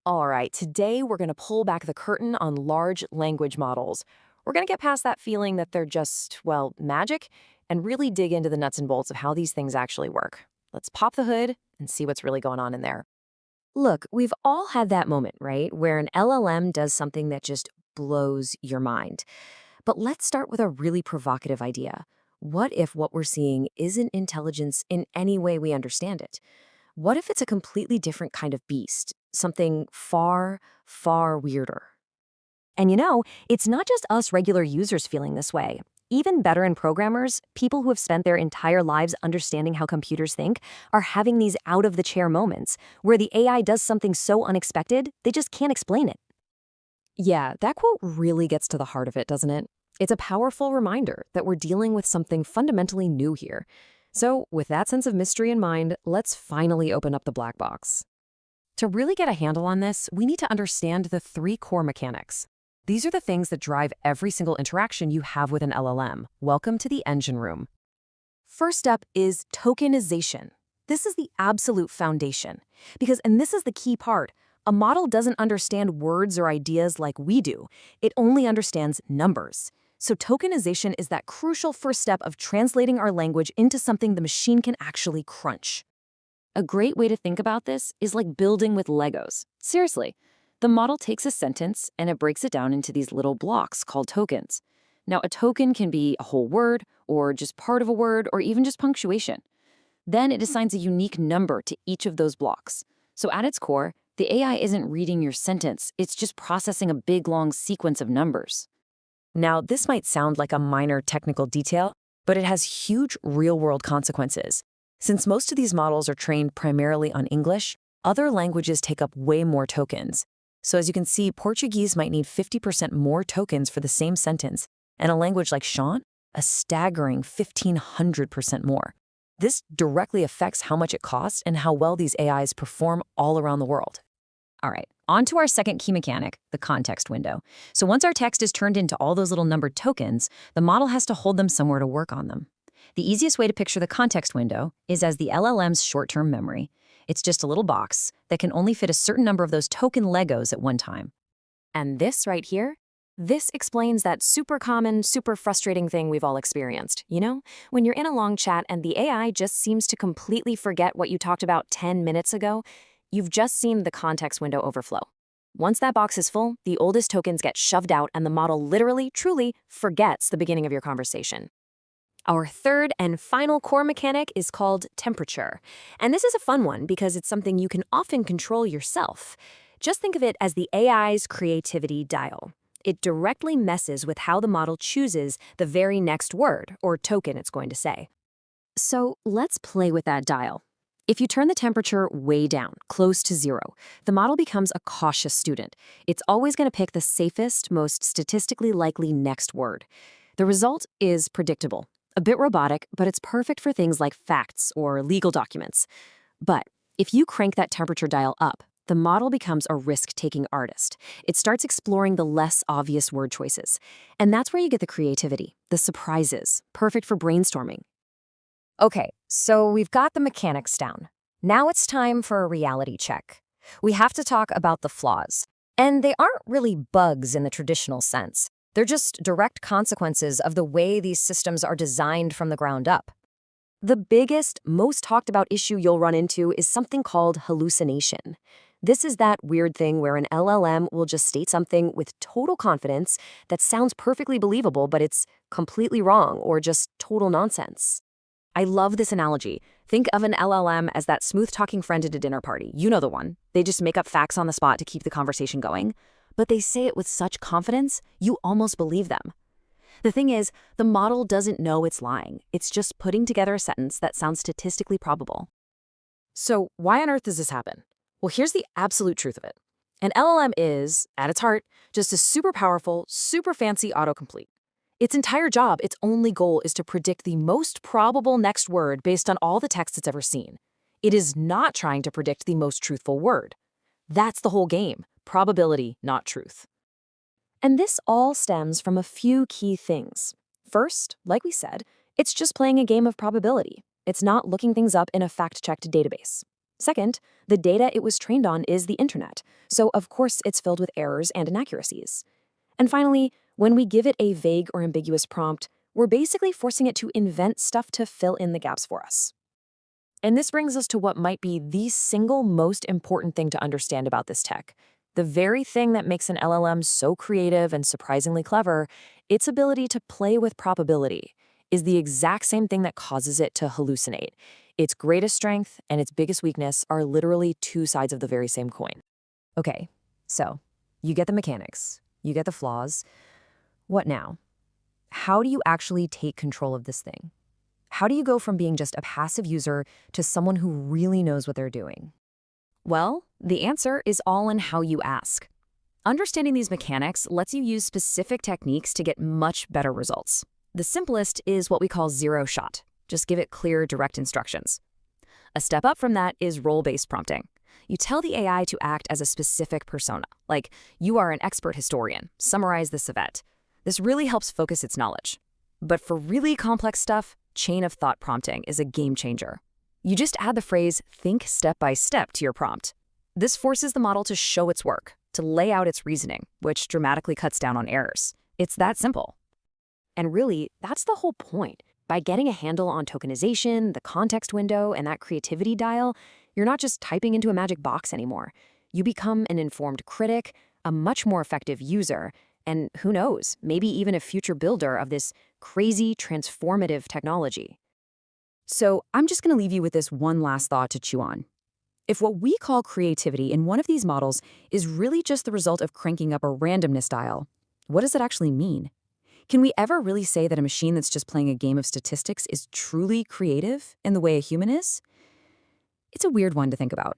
All right, today we're going to pull back the curtain on large language models. We're going to get past that feeling that they're just, well, magic, and really dig into the nuts and bolts of how these things actually work. Let's pop the hood and see what's really going on in there. Look, we've all had that moment, right, where an LLM does something that just blows your mind. But let's start with a really provocative idea. What if what we're seeing isn't intelligence in any way we understand it? What if it's a completely different kind of beast, something far, far weirder? And it's not just us regular users feeling this way. Even veteran programmers, people who have spent their entire lives understanding how computers think, are having these out-of-the-chair moments where the AI does something so unexpected, they just can't explain it. Yeah, that quote really gets to the heart of it, doesn't it? It's a powerful reminder that we're dealing with something fundamentally new here. So, with that sense of mystery in mind, let's finally open up the black box. To really get a handle on this, we need to understand the three core mechanics. These are the things that drive every single interaction you have with an LLM. Welcome to the engine room. First up is tokenization. This is the absolute foundation. And this is the key part, a model doesn't understand words or ideas like we do. It only understands numbers. So tokenization is that crucial first step of translating our language into something the machine can actually crunch. A great way to think about this is like building with Legos. Seriously, the model takes a sentence and it breaks it down into these little blocks called tokens. Now, a token can be a whole word, or just part of a word, or even just punctuation. Then it assigns a unique number to each of those blocks. So at its core, the AI isn't reading your sentence, it's just processing a big, long sequence of numbers. Now, this might sound like a minor technical detail, but it has huge real-world consequences. Since most of these models are trained primarily on English, other languages take up way more tokens. So as you can see, Portuguese might need 50% more tokens for the same sentence, and a language like Shan, a staggering 1,500% more. This directly affects how much it costs and how well these AIs perform all around the world. All right, on to our second key mechanic, the context window. So once our text is turned into all those little numbered tokens, the model has to hold them somewhere to work on them. The easiest way to picture the context window is as the LLM's short-term memory. It's just a little box that can only fit a certain number of those token Legos at one time. And this right here, this explains that super common, super frustrating thing we've all experienced. When you're in a long chat and the AI just seems to completely forget what you talked about 10 minutes ago, you've just seen the context window overflow. Once that box is full, the oldest tokens get shoved out and the model literally, truly forgets the beginning of your conversation. Our third and final core mechanic is called temperature. And this is a fun one because it's something you can often control yourself. Just think of it as the AI's creativity dial. It directly messes with how the model chooses the very next word or token it's going to say. So let's play with that dial. If you turn the temperature way down, close to 0, the model becomes a cautious student. It's always going to pick the safest, most statistically likely next word. The result is predictable. A bit robotic, but it's perfect for things like facts or legal documents. But if you crank that temperature dial up, the model becomes a risk-taking artist. It starts exploring the less obvious word choices. And that's where you get the creativity, the surprises, perfect for brainstorming. Okay, so we've got the mechanics down. Now it's time for a reality check. We have to talk about the flaws. And they aren't really bugs in the traditional sense. They're just direct consequences of the way these systems are designed from the ground up. The biggest, most talked about issue you'll run into is something called hallucination. This is that weird thing where an LLM will just state something with total confidence that sounds perfectly believable, but it's completely wrong or just total nonsense. I love this analogy. Think of an LLM as that smooth-talking friend at a dinner party. You know the one. They just make up facts on the spot to keep the conversation going. But they say it with such confidence, you almost believe them. The thing is, the model doesn't know it's lying. It's just putting together a sentence that sounds statistically probable. So why on earth does this happen? Well, here's the absolute truth of it. An LLM is, at its heart, just a super powerful, super fancy autocomplete. Its entire job, its only goal is to predict the most probable next word based on all the text it's ever seen. It is not trying to predict the most truthful word. That's the whole game. Probability, not truth. And this all stems from a few key things. First, like we said, it's just playing a game of probability. It's not looking things up in a fact-checked database. Second, the data it was trained on is the internet, so of course it's filled with errors and inaccuracies. And finally, when we give it a vague or ambiguous prompt, we're basically forcing it to invent stuff to fill in the gaps for us. And this brings us to what might be the single most important thing to understand about this tech. The very thing that makes an LLM so creative and surprisingly clever, its ability to play with probability, is the exact same thing that causes it to hallucinate. Its greatest strength and its biggest weakness are literally two sides of the very same coin. Okay, so you get the mechanics, you get the flaws. What now? How do you actually take control of this thing? How do you go from being just a passive user to someone who really knows what they're doing? Well, the answer is all in how you ask. Understanding these mechanics lets you use specific techniques to get much better results. The simplest is what we call zero shot. Just give it clear, direct instructions. A step up from that is role-based prompting. You tell the AI to act as a specific persona, like you are an expert historian, summarize this event. This really helps focus its knowledge. But for really complex stuff, chain of thought prompting is a game changer. You just add the phrase, think step by step to your prompt. This forces the model to show its work, to lay out its reasoning, which dramatically cuts down on errors. It's that simple. And really, that's the whole point. By getting a handle on tokenization, the context window, and that creativity dial, you're not just typing into a magic box anymore. You become an informed critic, a much more effective user, and who knows, maybe even a future builder of this crazy, transformative technology. So I'm just going to leave you with this one last thought to chew on. If what we call creativity in one of these models is really just the result of cranking up a randomness dial, what does it actually mean? Can we ever really say that a machine that's just playing a game of statistics is truly creative in the way a human is? It's a weird one to think about.